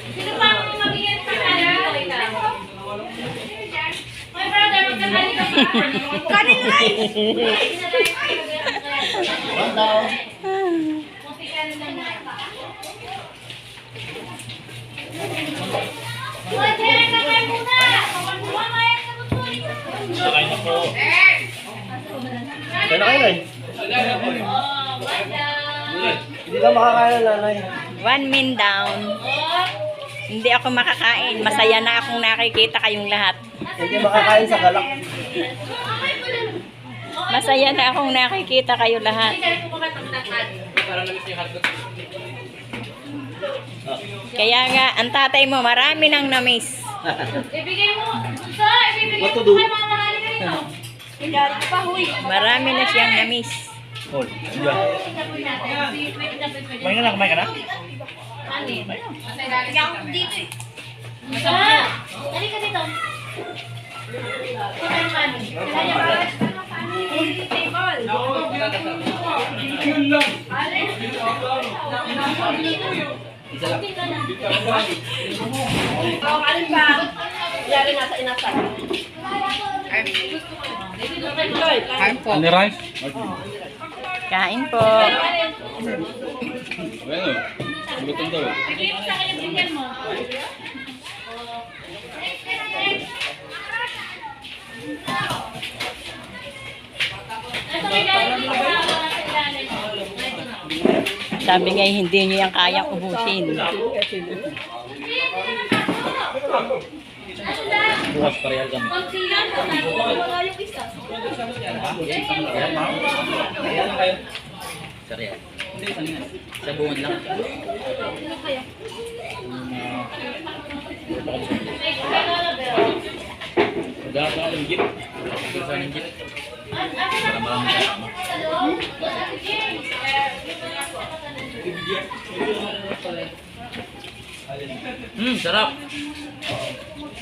Sino pa ang mabigyan sa kanya? My brother, magkakali ka ba? Kanin rice! Sakay na po. Kaya na kayo eh. Hindi ka makakain na nanay. 1 min down. Hindi ako makakain. Masaya na akong nakikita kayong lahat. Hindi makakain sa galak. Masaya na akong nakikita kayo lahat. Kaya nga, ang tatay mo, marami nang na-miss. Ibigay mo. Ibigay mo kay mama. Halika rito. Marami na siyang na-miss. Hold. Kumain ka na, kumain ka na? Dito eh. Halika dito. Isa lang. Alin pa? Yari nasa inasal. Ano rice? Kain po. Bueno, gutom daw. Bigay mo sa akin yung bigyan mo. Sabi nga hindi niyo yan kayang ubusin. Bukas parehal kami. Wala yung isa. Sorry. Sa buwan lang. Magkakaroon ka ng jeep. Gusto ng jeep. Para marami kasama. Sarap.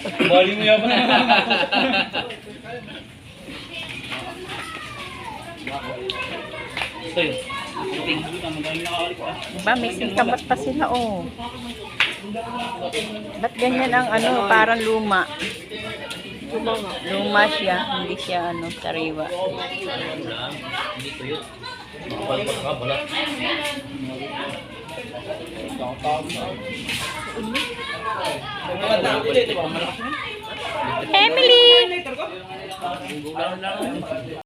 Bali mo yan pa. Sa'yo. Diba, may singkamat pa sila, oh. Ba't ganyan ang ano, parang luma? Luma siya, hindi siya ano, sariwa. Hindi ko yun. Makapalpas ka, balat. Emily!